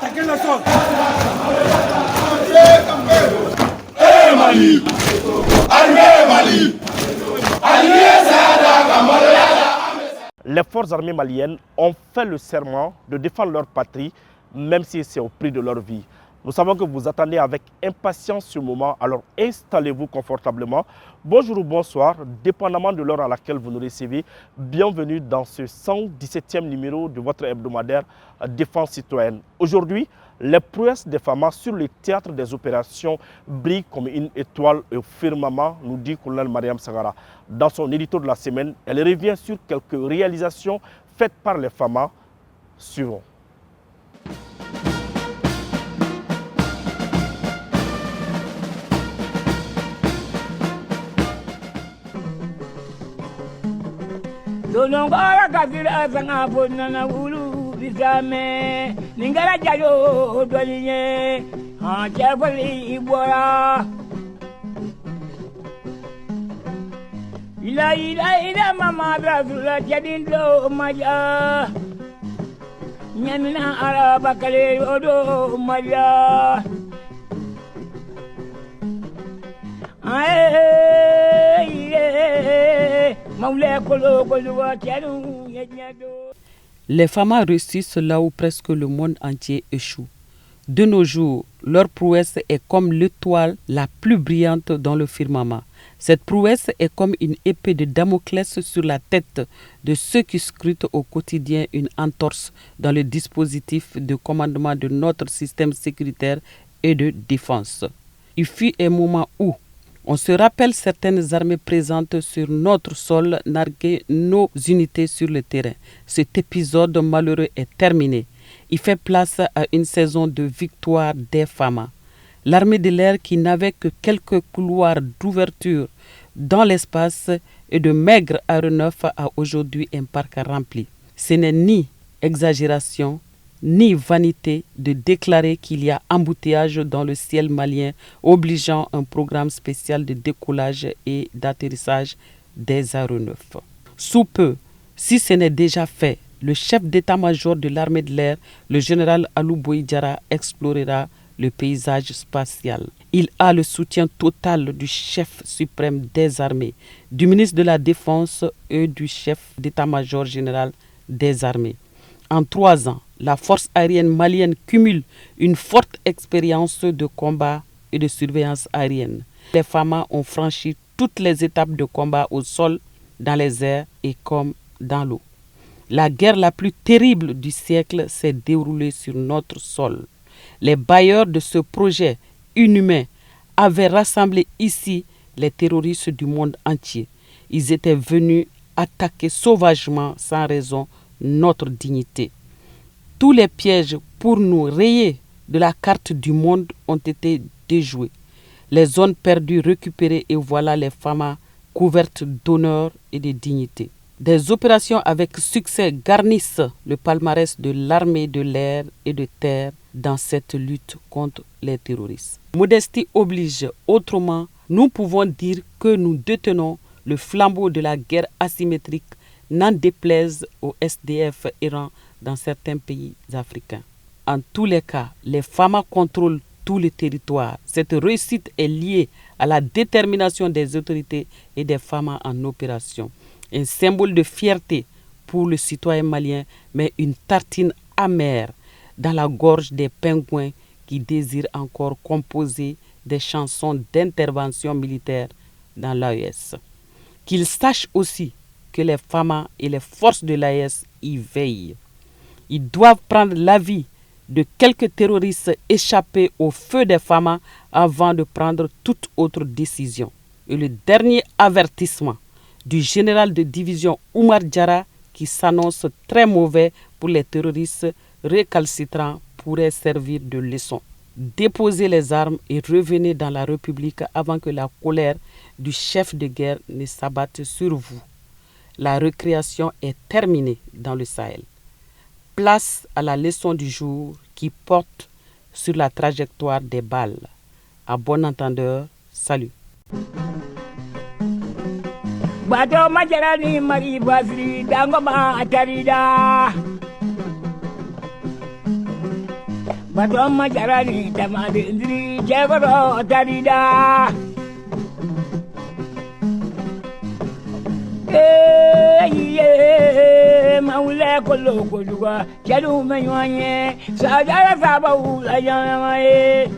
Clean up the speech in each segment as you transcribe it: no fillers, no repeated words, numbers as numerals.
Attaquez le sol. Mali. Mali. Les forces armées maliennes ont fait le serment de défendre leur patrie, même si c'est au prix de leur vie. Nous savons que vous attendez avec impatience ce moment, alors installez-vous confortablement. Bonjour ou bonsoir, dépendamment de l'heure à laquelle vous nous recevez. Bienvenue dans ce 117e numéro de votre hebdomadaire Défense citoyenne. Aujourd'hui, les prouesses des FAMA sur le théâtre des opérations brillent comme une étoile au firmament, nous dit colonel Mariam Sagara. Dans son édito de la semaine, elle revient sur quelques réalisations faites par les FAMA. Suivons. Dolongora kabira sanga bonana ulu bisame ningara jayo dolinye ha jafali ibora ila mama brazula jadindo maja nyamina araba kale odo maja Les FAMA réussissent là où presque le monde entier échoue. De nos jours, leur prouesse est comme l'étoile la plus brillante dans le firmament. Cette prouesse est comme une épée de Damoclès sur la tête de ceux qui scrutent au quotidien une entorse dans le dispositif de commandement de notre système sécuritaire et de défense. Il fut un moment où on se rappelle certaines armées présentes sur notre sol narguer nos unités sur le terrain. Cet épisode malheureux est terminé. Il fait place à une saison de victoire des FAMA. L'armée de l'air qui n'avait que quelques couloirs d'ouverture dans l'espace et de maigres aéronefs a aujourd'hui un parc rempli. Ce n'est ni exagération, ni vanité de déclarer qu'il y a embouteillage dans le ciel malien, obligeant un programme spécial de décollage et d'atterrissage des aéronefs. Sous peu, si ce n'est déjà fait, le chef d'état-major de l'armée de l'air, le général Alou Boïdjara, explorera le paysage spatial. Il a le soutien total du chef suprême des armées, du ministre de la Défense et du chef d'état-major général des armées. En 3 ans, la force aérienne malienne cumule une forte expérience de combat et de surveillance aérienne. Les FAMA ont franchi toutes les étapes de combat au sol, dans les airs et comme dans l'eau. La guerre la plus terrible du siècle s'est déroulée sur notre sol. Les bailleurs de ce projet inhumain avaient rassemblé ici les terroristes du monde entier. Ils étaient venus attaquer sauvagement, sans raison, notre dignité. Tous les pièges pour nous rayer de la carte du monde ont été déjoués. Les zones perdues récupérées et voilà les FAMA couvertes d'honneur et de dignité. Des opérations avec succès garnissent le palmarès de l'armée de l'air et de terre dans cette lutte contre les terroristes. Modestie oblige, autrement, nous pouvons dire que nous détenons le flambeau de la guerre asymétrique, n'en déplaise aux SDF errants dans certains pays africains. En tous les cas, les FAMA contrôlent tout le territoire. Cette réussite est liée à la détermination des autorités et des FAMA en opération. Un symbole de fierté pour le citoyen malien, mais une tartine amère dans la gorge des pingouins qui désirent encore composer des chansons d'intervention militaire dans l'AES. Qu'ils sachent aussi que les FAMA et les forces de l'AES y veillent. Ils doivent prendre l'avis de quelques terroristes échappés au feu des FAMA avant de prendre toute autre décision. Et le dernier avertissement du général de division Oumar Diarra, qui s'annonce très mauvais pour les terroristes récalcitrants, pourrait servir de leçon. Déposez les armes et revenez dans la République avant que la colère du chef de guerre ne s'abatte sur vous. La récréation est terminée dans le Sahel. Place à la leçon du jour qui porte sur la trajectoire des balles. À bon entendeur, salut. Bato majarani mari basri dango ma atarida bato majarani tamade ndiri jeboro darida maule kolo koluga jalu menyoanye sajara sabahu la yamaye.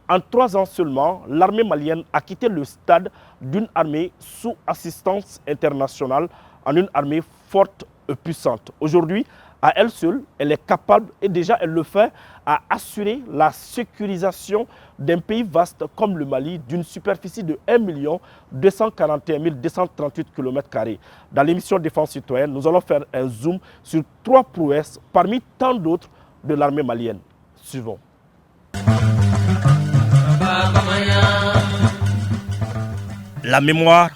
En 3 ans seulement, l'armée malienne a quitté le stade d'une armée sous assistance internationale en une armée forte et puissante. Aujourd'hui, à elle seule, elle est capable, et déjà elle le fait, à assurer la sécurisation d'un pays vaste comme le Mali, d'une superficie de 1 241 238 km². Dans l'émission Défense citoyenne, nous allons faire un zoom sur 3 prouesses parmi tant d'autres de l'armée malienne. Suivons. La mémoire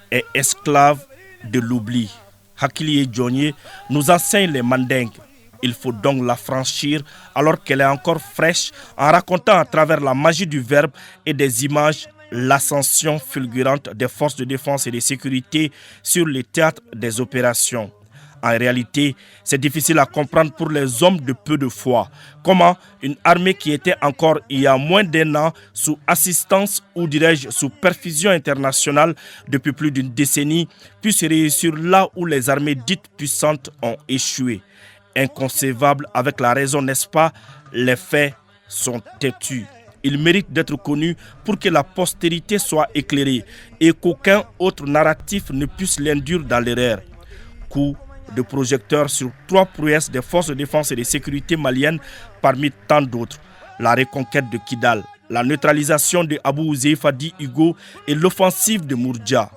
est esclave de l'oubli. Hakili et Djonié nous enseignent les mandingues. Il faut donc la franchir alors qu'elle est encore fraîche en racontant à travers la magie du verbe et des images l'ascension fulgurante des forces de défense et de sécurité sur les théâtres des opérations. En réalité, c'est difficile à comprendre pour les hommes de peu de foi. Comment une armée qui était encore il y a moins d'1 an sous assistance ou dirais-je sous perfusion internationale depuis plus d'une décennie puisse réussir là où les armées dites puissantes ont échoué. Inconcevable avec la raison, n'est-ce pas? Les faits sont têtus. Ils méritent d'être connus pour que la postérité soit éclairée et qu'aucun autre narratif ne puisse l'induire dans l'erreur. Coup de projecteur sur 3 prouesses des forces de défense et de sécurité maliennes parmi tant d'autres. La reconquête de Kidal, la neutralisation de Abou Ouzéif Fadi Hugo et l'offensive de Mourdja.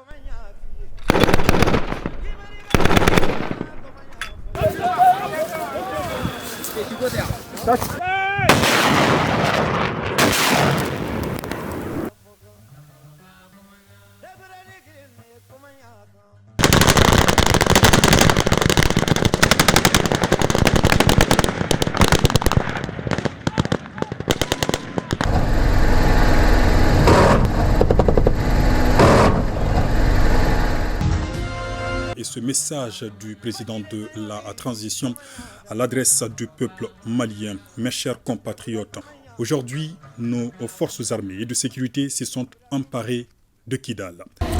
Et ce message du président de la transition à l'adresse du peuple malien, mes chers compatriotes, aujourd'hui, nos forces armées et de sécurité se sont emparées de Kidal.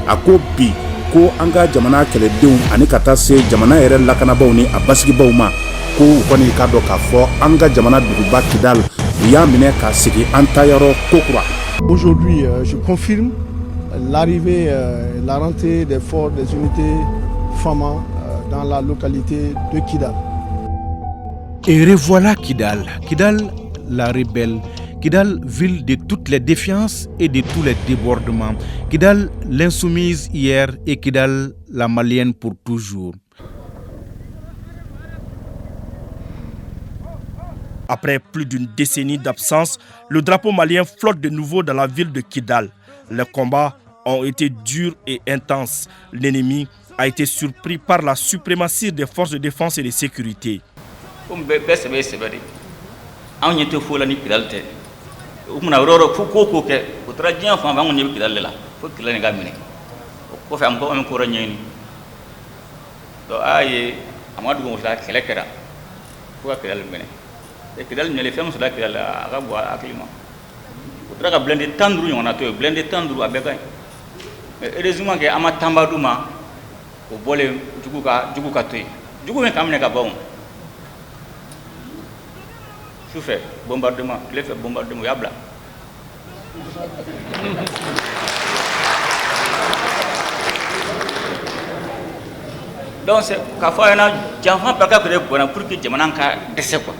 Ako bi ko anga jamana keledenw ani kata se jamana yɛrɛ lakanabaw ni a basigibaw ma ko u kɔni ka dɔ k'a fɔ an ka jamana duguba Kidal u y'a minɛ ka sigi an ta yɔrɔ kokura. Aujourd'hui, je confirme l'arrivée, la rentrée des forces des unités FAMA dans la localité de Kidal. Et revoilà Kidal, Kidal la rebelle, Kidal ville de toutes les défiances et de tous les débordements, Kidal l'insoumise hier et Kidal la malienne pour toujours. Après plus d'une décennie d'absence, le drapeau malien flotte de nouveau dans la ville de Kidal. Les combats ont été durs et intenses. L'ennemi a été surpris par la suprématie des forces de défense et de sécurité. Heureusement que ama tambadouma o bolé jugu ka toy jugu men kamne ka bon su fait bombardement il fait bombardement yabla donc c'est ka fa na janfan pa ka pour que jamanan ka desse quoi.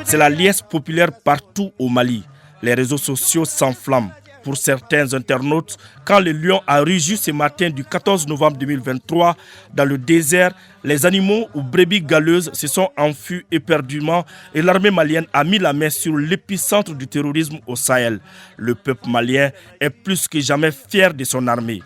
C'est la liesse populaire partout au Mali. Les réseaux sociaux s'enflamment. Pour certains internautes, quand le lion a rugi ce matin du 14 novembre 2023 dans le désert, les animaux ou brebis galeuses se sont enfuis éperdument et l'armée malienne a mis la main sur l'épicentre du terrorisme au Sahel. Le peuple malien est plus que jamais fier de son armée.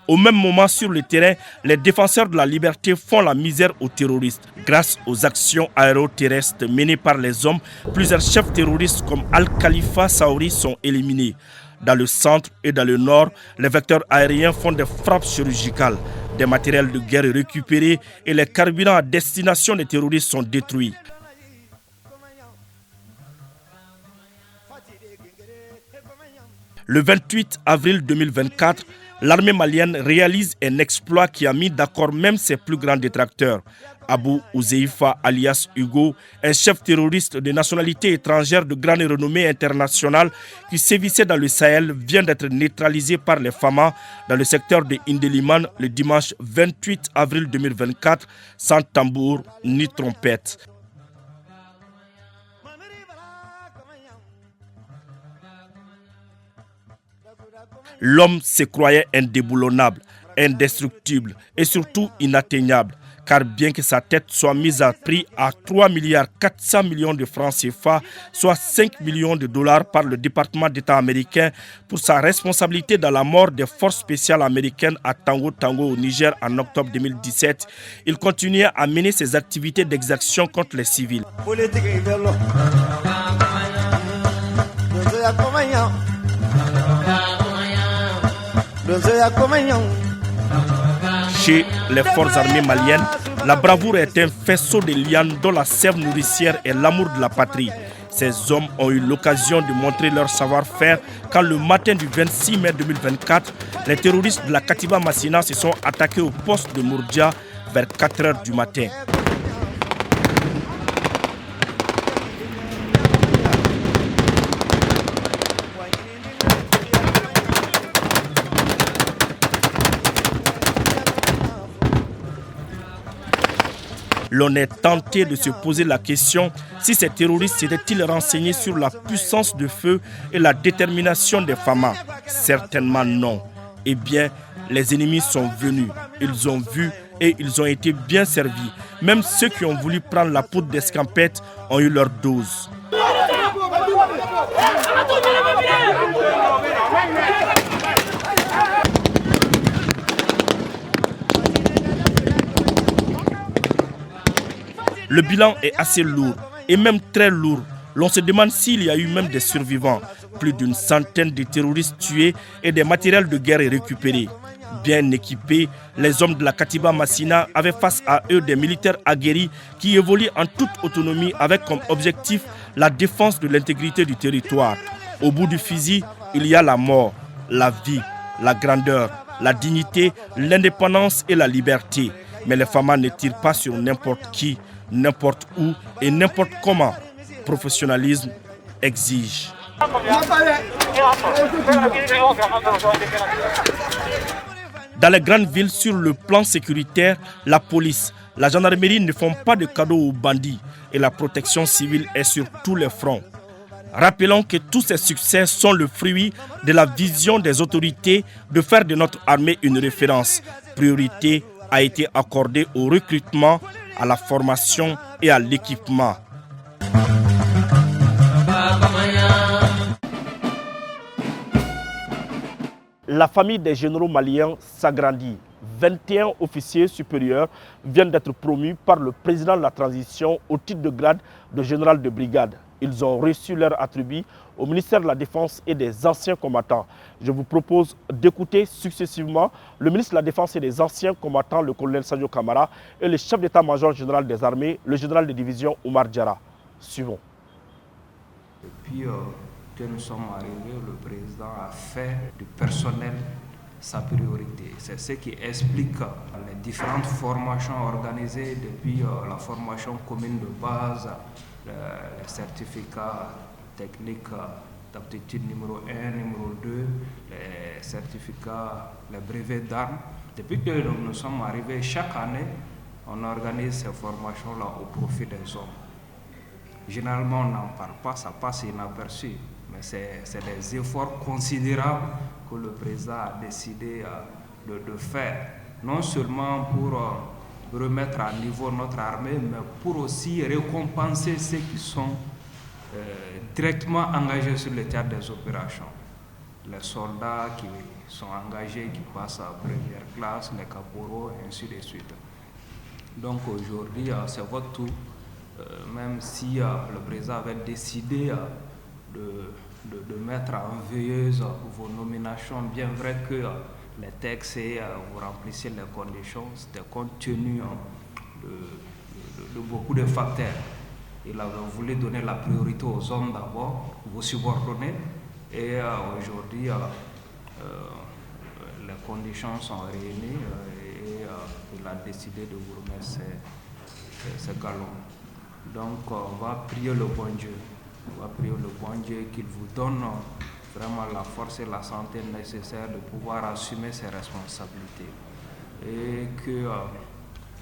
Au même moment, sur le terrain, les défenseurs de la liberté font la misère aux terroristes. Grâce aux actions aéroterrestres menées par les hommes, plusieurs chefs terroristes comme Al-Khalifa Saouri sont éliminés. Dans le centre et dans le nord, les vecteurs aériens font des frappes chirurgicales. Des matériels de guerre récupérés et les carburants à destination des terroristes sont détruits. Le 28 avril 2024, l'armée malienne réalise un exploit qui a mis d'accord même ses plus grands détracteurs. Abou Ouzeifa alias Hugo, un chef terroriste de nationalité étrangère de grande renommée internationale qui sévissait dans le Sahel, vient d'être neutralisé par les FAMA dans le secteur de Indeliman le dimanche 28 avril 2024 sans tambour ni trompette. L'homme se croyait indéboulonnable, indestructible et surtout inatteignable. Car bien que sa tête soit mise à prix à 3,4 milliards de francs CFA, soit 5 millions de dollars par le département d'État américain pour sa responsabilité dans la mort des forces spéciales américaines à Tango au Niger en octobre 2017, il continuait à mener ses activités d'exaction contre les civils. Chez les forces armées maliennes, la bravoure est un faisceau de lianes dont la sève nourricière est l'amour de la patrie. Ces hommes ont eu l'occasion de montrer leur savoir-faire quand le matin du 26 mai 2024, les terroristes de la Katiba Massina se sont attaqués au poste de Mourdia vers 4 h du matin. L'on est tenté de se poser la question si ces terroristes s'étaient-ils renseignés sur la puissance de feu et la détermination des FAMA. Certainement non. Eh bien, les ennemis sont venus, ils ont vu et ils ont été bien servis. Même ceux qui ont voulu prendre la poudre d'escampette ont eu leur dose. Le bilan est assez lourd et même très lourd. L'on se demande s'il y a eu même des survivants. Plus d'une centaine de terroristes tués et des matériels de guerre récupérés. Bien équipés, les hommes de la Katiba Massina avaient face à eux des militaires aguerris qui évoluent en toute autonomie avec comme objectif la défense de l'intégrité du territoire. Au bout du fusil, il y a la mort, la vie, la grandeur, la dignité, l'indépendance et la liberté. Mais les FAMA ne tirent pas sur n'importe qui, n'importe où et n'importe comment. Professionnalisme exige. Dans les grandes villes, sur le plan sécuritaire, la police, la gendarmerie ne font pas de cadeaux aux bandits et la protection civile est sur tous les fronts. Rappelons que tous ces succès sont le fruit de la vision des autorités de faire de notre armée une référence. Priorité a été accordée au recrutement, à la formation et à l'équipement. La famille des généraux maliens s'agrandit. 21 officiers supérieurs viennent d'être promus par le président de la transition au titre de grade de général de brigade. Ils ont reçu leur attribut au ministère de la Défense et des anciens combattants. Je vous propose d'écouter successivement le ministre de la Défense et des anciens combattants, le colonel Sadio Kamara, et le chef d'état-major général des armées, le général de division Oumar Diarra. Suivons. Depuis que nous sommes arrivés, le président a fait du personnel sa priorité. C'est ce qui explique les différentes formations organisées depuis la formation commune de base, les certificats techniques d'aptitude numéro 1, numéro 2, les certificats, les brevets d'armes. Depuis que nous sommes arrivés, chaque année, on organise ces formations-là au profit des hommes. Généralement, on n'en parle pas, ça passe inaperçu, mais c'est des efforts considérables que le président a décidé de faire, non seulement pour remettre à niveau notre armée, mais pour aussi récompenser ceux qui sont directement engagés sur le théâtre des opérations. les soldats qui sont engagés, qui passent à première classe, les caporaux, et ainsi de suite. Donc aujourd'hui, c'est votre tour, même si le président avait décidé de mettre en veilleuse vos nominations, bien vrai que les textes et vous remplissez les conditions, c'était compte tenu de beaucoup de facteurs. Il avait voulu donner la priorité aux hommes d'abord, vos subordonnés, et aujourd'hui, les conditions sont réunies et il a décidé de vous remettre ces galons. Donc on va prier le bon Dieu. On va prier le bon Dieu qu'il vous donne vraiment la force et la santé nécessaires de pouvoir assumer ses responsabilités. Et que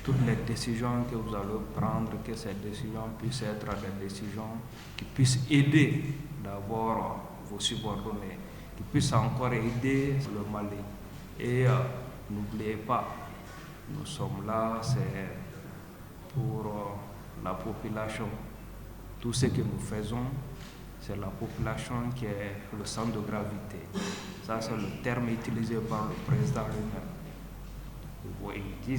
toutes les décisions que vous allez prendre, que ces décisions puissent être des décisions qui puissent aider d'abord vos subordonnés, qui puissent encore aider le Mali. Et n'oubliez pas, nous sommes là, c'est pour la population. Tout ce que nous faisons, c'est la population qui est le centre de gravité. Ça, c'est le terme utilisé par le président lui-même.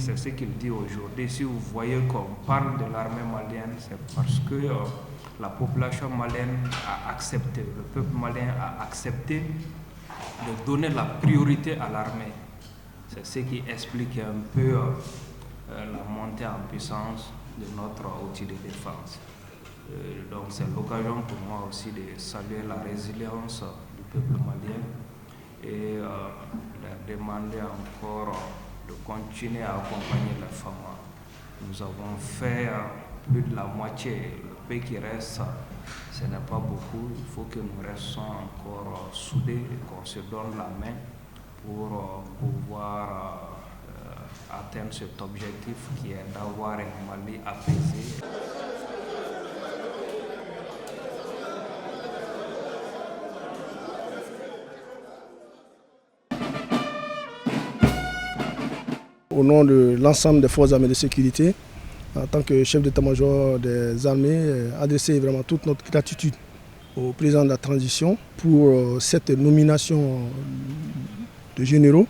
C'est ce qu'il dit aujourd'hui. Si vous voyez qu'on parle de l'armée malienne, c'est parce que la population malienne a accepté, le peuple malien a accepté de donner la priorité à l'armée. C'est ce qui explique un peu la montée en puissance de notre outil de défense. Donc c'est l'occasion pour moi aussi de saluer la résilience du peuple malien et leur demander encore de continuer à accompagner les femmes. Nous avons fait plus de la moitié. Le pays qui reste, ce n'est pas beaucoup. Il faut que nous restions encore soudés et qu'on se donne la main pour pouvoir atteindre cet objectif qui est d'avoir un Mali apaisé. Au nom de l'ensemble des forces armées de sécurité, en tant que chef d'état-major des armées, adresser vraiment toute notre gratitude au président de la transition pour cette nomination de généraux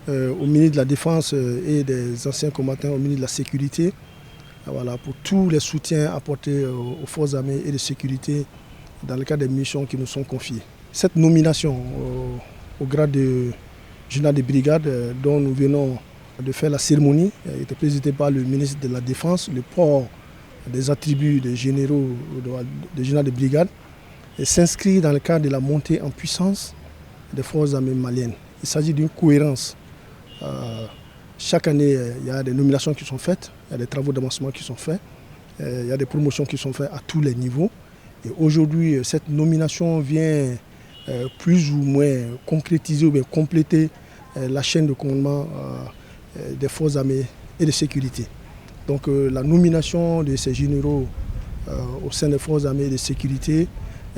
au ministre de la Défense et des anciens combattants au ministre de la Sécurité, voilà, pour tous les soutiens apportés aux forces armées et de sécurité dans le cadre des missions qui nous sont confiées. Cette nomination au grade de général de brigade dont nous venons de faire la cérémonie, était présidée par le ministre de la Défense, le port des attributs des généraux, de général de brigade, et s'inscrit dans le cadre de la montée en puissance des forces armées maliennes. Il s'agit d'une cohérence. Chaque année, il y a des nominations qui sont faites, il y a des travaux d'avancement qui sont faits, il y a des promotions qui sont faites à tous les niveaux. Et aujourd'hui, cette nomination vient plus ou moins concrétiser ou bien compléter la chaîne de commandement des forces armées et de sécurité. Donc la nomination de ces généraux au sein des forces armées et de sécurité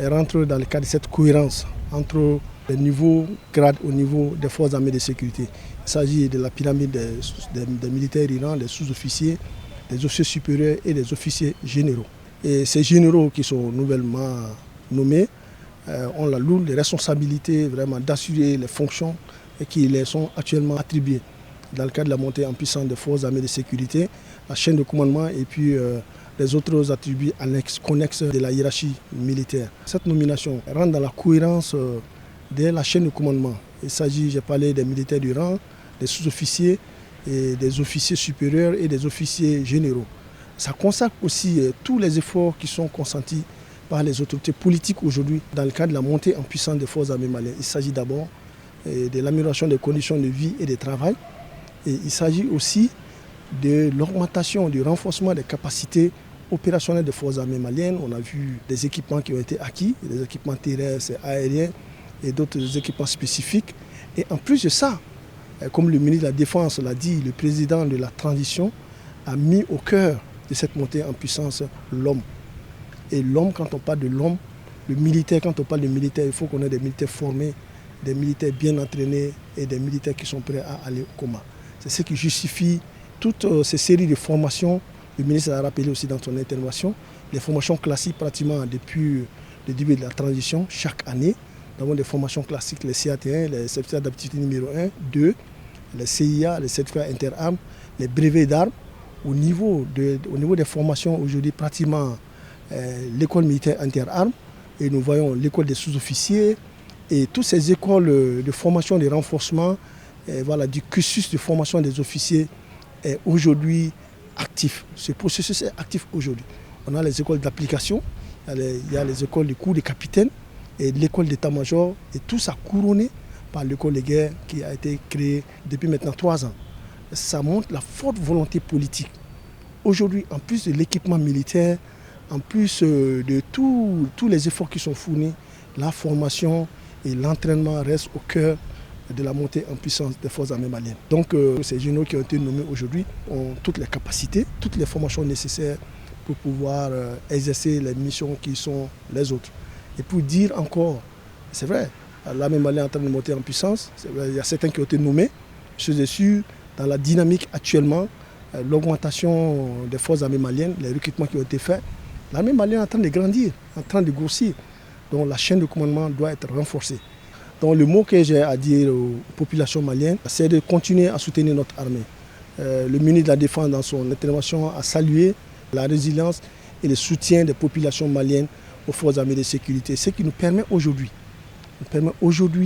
rentre dans le cadre de cette cohérence entre les niveaux grades au niveau des forces armées de sécurité. Il s'agit de la pyramide des militaires iraniens, des sous-officiers, des officiers supérieurs et des officiers généraux. Et ces généraux qui sont nouvellement nommés ont la lourde responsabilité vraiment d'assurer les fonctions qui les sont actuellement attribuées dans le cadre de la montée en puissance des forces armées de sécurité, la chaîne de commandement et puis les autres attributs connexes de la hiérarchie militaire. Cette nomination rentre dans la cohérence de la chaîne de commandement. Il s'agit, j'ai parlé des militaires du rang, des sous-officiers, et des officiers supérieurs et des officiers généraux. Ça consacre aussi tous les efforts qui sont consentis par les autorités politiques aujourd'hui dans le cadre de la montée en puissance des forces armées maliennes. Il s'agit d'abord de l'amélioration des conditions de vie et de travail. Et il s'agit aussi de l'augmentation, du renforcement des capacités opérationnelles des forces armées maliennes. On a vu des équipements qui ont été acquis, des équipements terrestres et aériens et d'autres équipements spécifiques. Et en plus de ça, comme le ministre de la Défense l'a dit, le président de la transition a mis au cœur de cette montée en puissance l'homme. Et l'homme, quand on parle de l'homme, le militaire, quand on parle de militaire, il faut qu'on ait des militaires formés, des militaires bien entraînés et des militaires qui sont prêts à aller au combat. C'est ce qui justifie toutes ces séries de formations. Le ministre l'a rappelé aussi dans son intervention, les formations classiques pratiquement depuis le début de la transition, chaque année, Nous avons des formations classiques, les CAT1, les certificats d'aptitude numéro 1, 2, les CIA, les certificats interarmes, les brevets d'armes. Au niveau des formations aujourd'hui, pratiquement l'école militaire interarmes, et nous voyons l'école des sous-officiers, et toutes ces écoles de formation, de renforcement, du cursus de formation des officiers est aujourd'hui actif. Ce processus est actif aujourd'hui. On a les écoles d'application, il y a les écoles de cours de capitaine et l'école d'état-major, et tout ça couronné par l'école de guerre qui a été créée depuis maintenant 3 ans. Ça montre la forte volonté politique. Aujourd'hui, en plus de l'équipement militaire, en plus de tous les efforts qui sont fournis, la formation et l'entraînement restent au cœur de la montée en puissance des forces armées maliennes. Donc ces généraux qui ont été nommés aujourd'hui ont toutes les capacités, toutes les formations nécessaires pour pouvoir exercer les missions qui sont les autres. Et pour dire encore, c'est vrai, l'armée malienne est en train de monter en puissance, il y a certains qui ont été nommés, je suis sûr, dans la dynamique actuellement, l'augmentation des forces armées maliennes, les recrutements qui ont été faits, l'armée malienne est en train de grandir, en train de grossir. Donc la chaîne de commandement doit être renforcée. Donc le mot que j'ai à dire aux populations maliennes, c'est de continuer à soutenir notre armée. Le ministre de la Défense, dans son intervention, a salué la résilience et le soutien des populations maliennes aux forces armées de sécurité. Ce qui nous permet aujourd'hui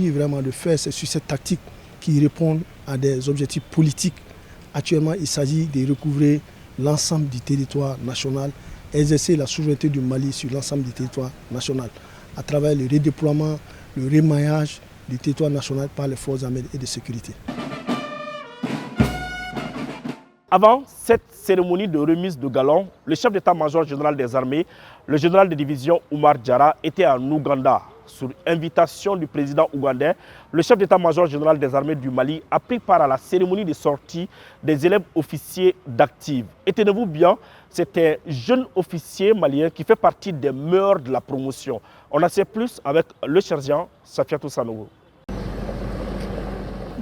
vraiment de faire sur cette tactique qui répond à des objectifs politiques. Actuellement, il s'agit de recouvrer l'ensemble du territoire national, exercer la souveraineté du Mali sur l'ensemble du territoire national, à travers le redéploiement, le remaillage du territoire national par les forces armées et de sécurité. Avant cette cérémonie de remise de galon, le chef d'état-major général des armées, le général de division Oumar Diarra, était en Ouganda. Sur invitation du président ougandais, le chef d'état-major général des armées du Mali a pris part à la cérémonie de sortie des élèves officiers d'active. Et tenez-vous bien, c'est un jeune officier malien qui fait partie des meilleurs de la promotion. On en sait plus avec le sergent Safiatou Sanogo.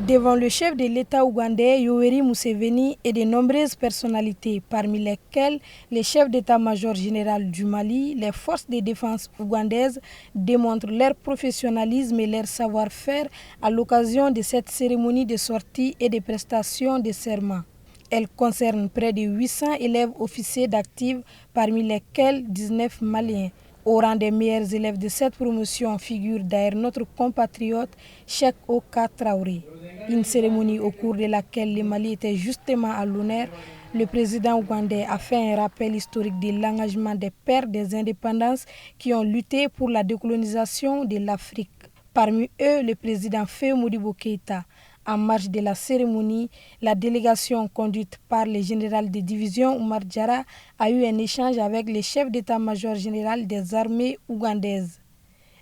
Devant le chef de l'État ougandais, Yoweri Museveni, et de nombreuses personnalités, parmi lesquelles le chef d'état-major général du Mali, les forces de défense ougandaises démontrent leur professionnalisme et leur savoir-faire à l'occasion de cette cérémonie de sortie et de prestation de serment. Elle concerne près de 800 élèves officiers d'active, parmi lesquels 19 Maliens. Au rang des meilleurs élèves de cette promotion figure d'ailleurs notre compatriote Cheikh Oka Traoré. Une cérémonie au cours de laquelle le Mali était justement à l'honneur. Le président ougandais a fait un rappel historique de l'engagement des pères des indépendances qui ont lutté pour la décolonisation de l'Afrique. Parmi eux, le président Faye Modibo Keïta. En marge de la cérémonie, la délégation conduite par le général de division Oumar Diarra a eu un échange avec le chef d'état-major général des armées ougandaises.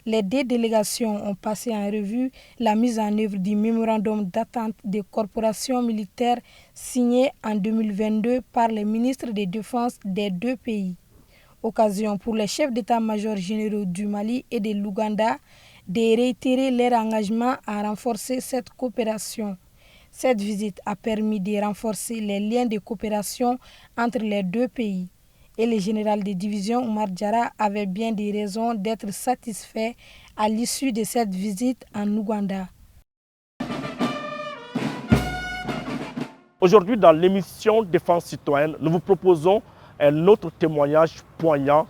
Les 2 délégations ont passé en revue la mise en œuvre du mémorandum d'attente des corporations militaires signé en 2022 par les ministres de défense des 2 pays. Occasion pour les chefs d'état-major généraux du Mali et de l'Ouganda de réitérer leur engagement à renforcer cette coopération. Cette visite a permis de renforcer les liens de coopération entre les 2 pays. Et le général de division Oumar Diarra avait bien des raisons d'être satisfait à l'issue de cette visite en Ouganda. Aujourd'hui, dans l'émission Défense citoyenne, nous vous proposons un autre témoignage poignant,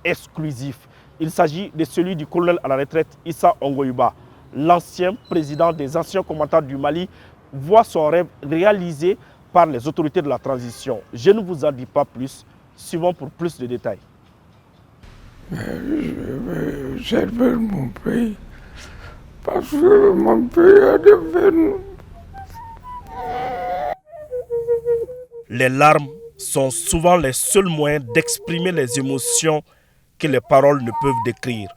exclusif. Il s'agit de celui du colonel à la retraite Issa Ongoyuba. L'ancien président des anciens combattants du Mali voit son rêve réalisé par les autorités de la transition. Je ne vous en dis pas plus. Suivons pour plus de détails. Je vais servir mon pays parce que mon pays a devenu. Les larmes sont souvent les seuls moyens d'exprimer les émotions que les paroles ne peuvent décrire.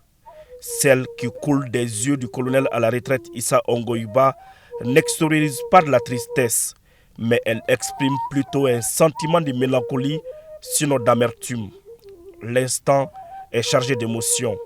Celles qui coulent des yeux du colonel à la retraite Issa Ongoyuba n'extériorisent pas de la tristesse, mais elles expriment plutôt un sentiment de mélancolie, sinon d'amertume. L'instant est chargé d'émotions.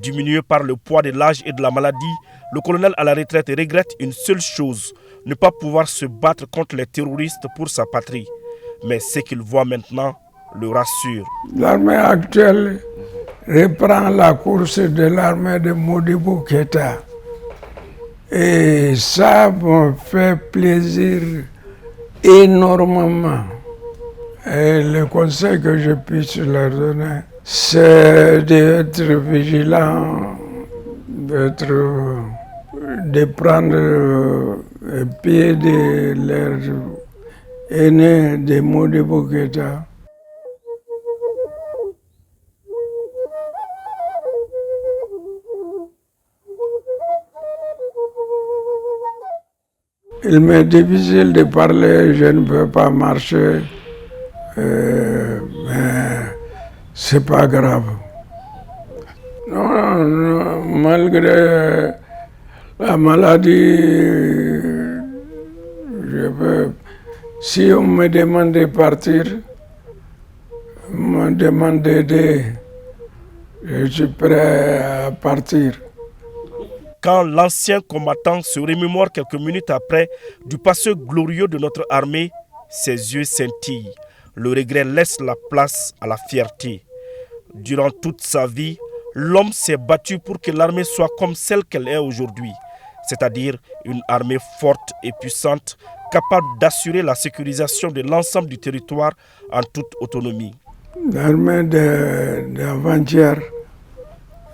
Diminué par le poids de l'âge et de la maladie, le colonel à la retraite regrette une seule chose, ne pas pouvoir se battre contre les terroristes pour sa patrie. Mais ce qu'il voit maintenant le rassure. L'armée actuelle reprend la course de l'armée de Modibo Keïta. Et ça me fait plaisir énormément. Et le conseil que je puisse leur donner, c'est d'être vigilant, de prendre le pied de leurs aînés de Modibo Keïta. Il m'est difficile de parler, je ne peux pas marcher, mais c'est pas grave. Non, malgré la maladie, si on me demande de partir, on me demande d'aider, je suis prêt à partir. Quand l'ancien combattant se remémore quelques minutes après du passé glorieux de notre armée, ses yeux scintillent. Le regret laisse la place à la fierté. Durant toute sa vie, l'homme s'est battu pour que l'armée soit comme celle qu'elle est aujourd'hui, c'est-à-dire une armée forte et puissante, capable d'assurer la sécurisation de l'ensemble du territoire en toute autonomie. L'armée d'avant-hier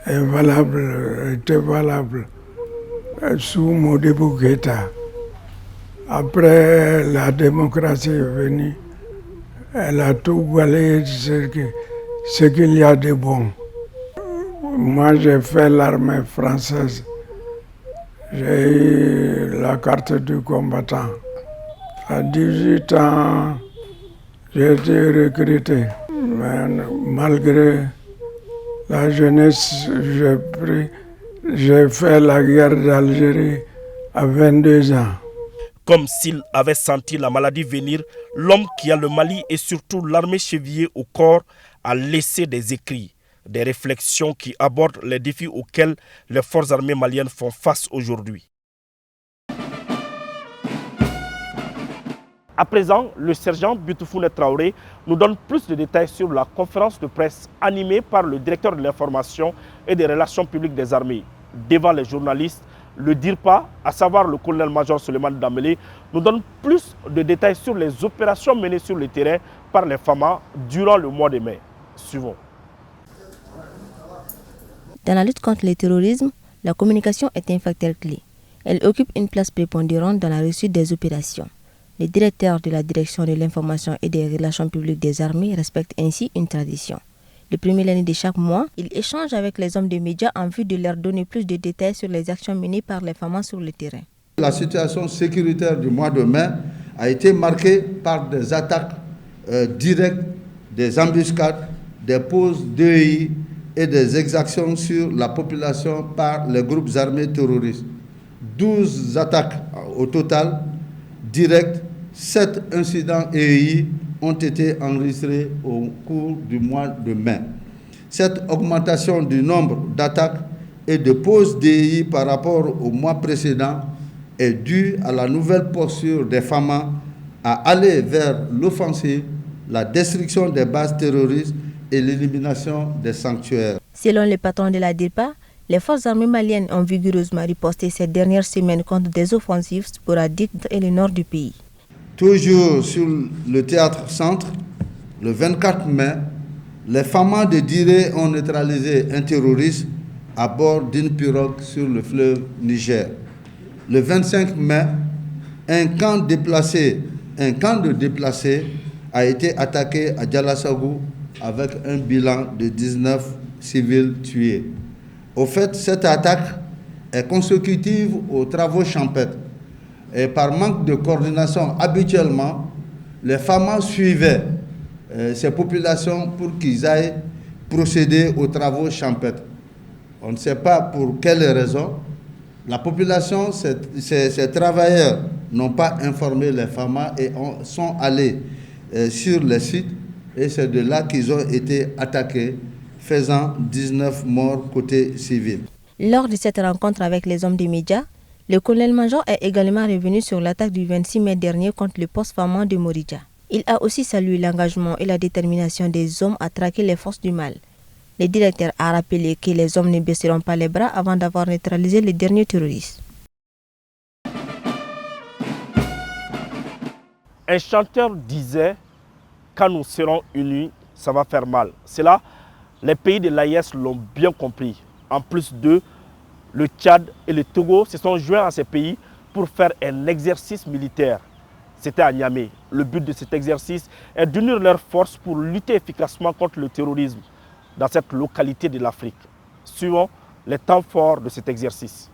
était valable sous Modibo Keïta. Après, la démocratie est venue. Elle a tout balayé ce qu'il y a de bon. Moi, j'ai fait l'armée française. J'ai eu la carte du combattant. À 18 ans, j'ai été recruté. Mais malgré la jeunesse, j'ai fait la guerre d'Algérie à 22 ans. Comme s'il avait senti la maladie venir, l'homme qui a le Mali et surtout l'armée chevillée au corps a laissé des écrits, des réflexions qui abordent les défis auxquels les forces armées maliennes font face aujourd'hui. À présent, le sergent Bitoufounet Traoré nous donne plus de détails sur la conférence de presse animée par le directeur de l'information et des relations publiques des armées. Devant les journalistes, le DIRPA, à savoir le colonel-major Suleiman Damele, nous donne plus de détails sur les opérations menées sur le terrain par les FAMA durant le mois de mai. Suivons. Dans la lutte contre le terrorisme, la communication est un facteur clé. Elle occupe une place prépondérante dans la réussite des opérations. Les directeurs de la direction de l'information et des relations publiques des armées respectent ainsi une tradition. Le premier lundi de chaque mois, ils échangent avec les hommes des médias en vue de leur donner plus de détails sur les actions menées par les FAMA sur le terrain. La situation sécuritaire du mois de mai a été marquée par des attaques directes, des embuscades, des poses d'EI et des exactions sur la population par les groupes armés terroristes. 12 attaques au total, directes, 7 incidents EI ont été enregistrés au cours du mois de mai. Cette augmentation du nombre d'attaques et de poses d'EI par rapport au mois précédent est due à la nouvelle posture des FAMA à aller vers l'offensive, la destruction des bases terroristes et l'élimination des sanctuaires. Selon le patron de la DIRPA, les forces armées maliennes ont vigoureusement riposté ces dernières semaines contre des offensives sporadiques et le nord du pays. Toujours sur le théâtre centre, le 24 mai, les FAMA de Diré ont neutralisé un terroriste à bord d'une pirogue sur le fleuve Niger. Le 25 mai, un camp de déplacés a été attaqué à Djalassagou avec un bilan de 19 civils tués. Au fait, cette attaque est consécutive aux travaux champêtres. Et par manque de coordination, habituellement, les FAMA suivaient ces populations pour qu'ils aillent procéder aux travaux champêtres. On ne sait pas pour quelles raisons. La population, ces travailleurs n'ont pas informé les FAMA et sont allés sur les sites. Et c'est de là qu'ils ont été attaqués faisant 19 morts côté civil. Lors de cette rencontre avec les hommes des médias, le colonel-major est également revenu sur l'attaque du 26 mai dernier contre le poste Faman de Moridja. Il a aussi salué l'engagement et la détermination des hommes à traquer les forces du mal. Le directeur a rappelé que les hommes ne baisseront pas les bras avant d'avoir neutralisé les derniers terroristes. Un chanteur disait « Quand nous serons unis, ça va faire mal ». Cela, les pays de l'AES l'ont bien compris. En plus d'eux, le Tchad et le Togo se sont joints à ces pays pour faire un exercice militaire. C'était à Niamey. Le but de cet exercice est d'unir leurs forces pour lutter efficacement contre le terrorisme dans cette localité de l'Afrique. Suivons les temps forts de cet exercice.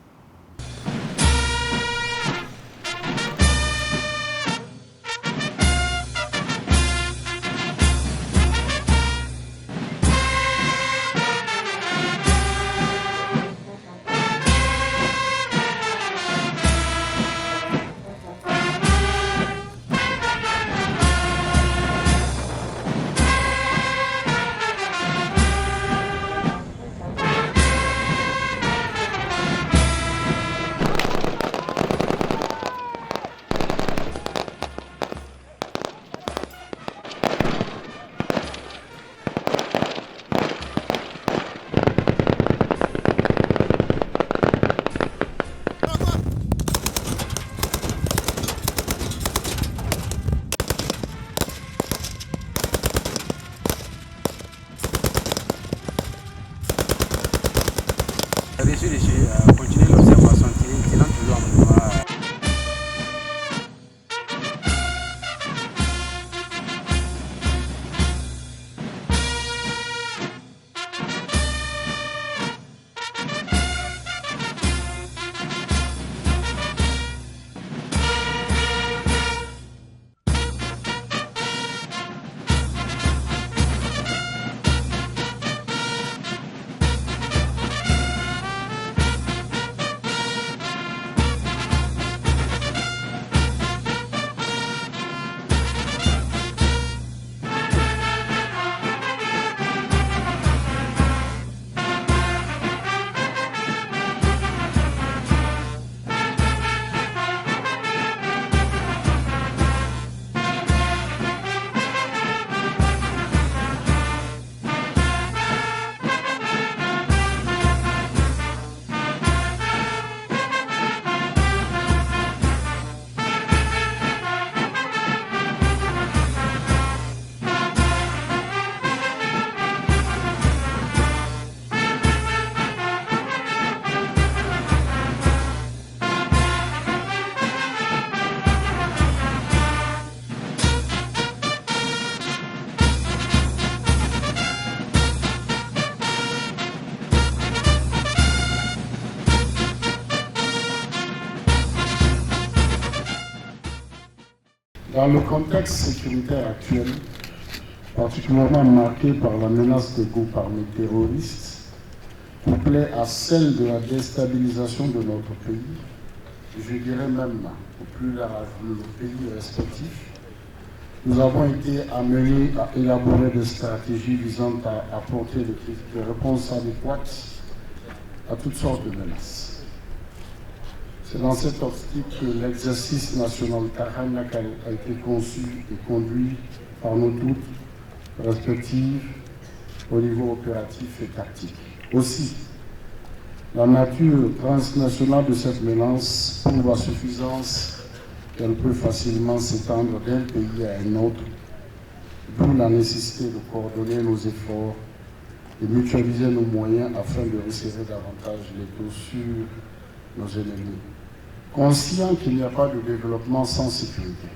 Continuer l'observation, tenant toujours en mouvement. Dans le contexte sécuritaire actuel, particulièrement marqué par la menace de groupes armés terroristes, couplée à celle de la déstabilisation de notre pays, je dirais même au plus large de nos pays respectifs, nous avons été amenés à élaborer des stratégies visant à apporter des réponses adéquates à toutes sortes de menaces. C'est dans cette optique que l'exercice national Tahanak a été conçu et conduit par nos troupes respectives au niveau opératif et tactique. Aussi, la nature transnationale de cette menace prouve à suffisance qu'elle peut facilement s'étendre d'un pays à un autre, d'où la nécessité de coordonner nos efforts et mutualiser nos moyens afin de resserrer davantage les taux sur nos ennemis. Conscient qu'il n'y a pas de développement sans sécurité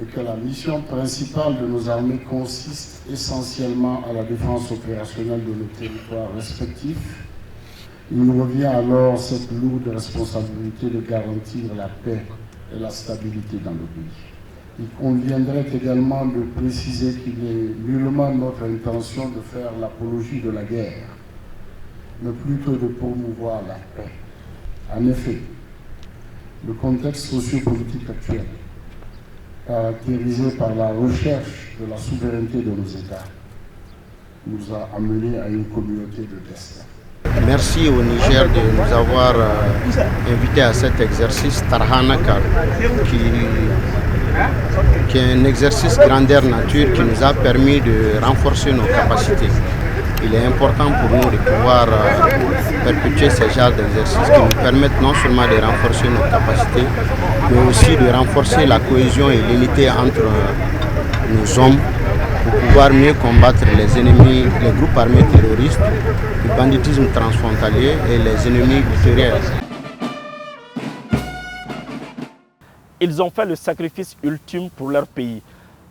et que la mission principale de nos armées consiste essentiellement à la défense opérationnelle de nos territoires respectifs, il nous revient alors cette lourde responsabilité de garantir la paix et la stabilité dans le pays. Il conviendrait également de préciser qu'il n'est nullement notre intention de faire l'apologie de la guerre, mais plutôt de promouvoir la paix. En effet, le contexte sociopolitique actuel, caractérisé par la recherche de la souveraineté de nos États, nous a amenés à une communauté de destin. Merci au Niger de nous avoir invités à cet exercice Tarhanakar, qui est un exercice grandeur nature qui nous a permis de renforcer nos capacités. Il est important pour nous de pouvoir perpétuer ce genre d'exercices qui nous permettent non seulement de renforcer nos capacités, mais aussi de renforcer la cohésion et l'unité entre nos hommes pour pouvoir mieux combattre les ennemis, les groupes armés terroristes, le banditisme transfrontalier et les ennemis culturels. Ils ont fait le sacrifice ultime pour leur pays.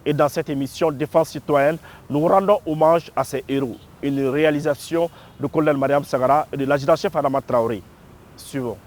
Et dans cette émission Défense citoyenne, nous rendons hommage à ces héros. Une réalisation de colonel Mariam Sagara et de l'adjudant-chef Adama Traoré. Suivons.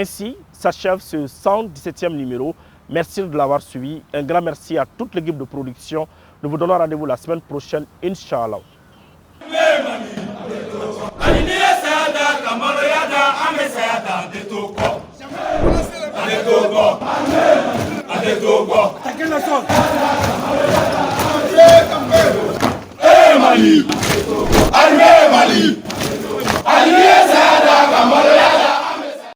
Ainsi s'achève ce 117e numéro. Merci de l'avoir suivi. Un grand merci à toute l'équipe de production. Nous vous donnons rendez-vous la semaine prochaine, Inch'Allah. Mali, Mali,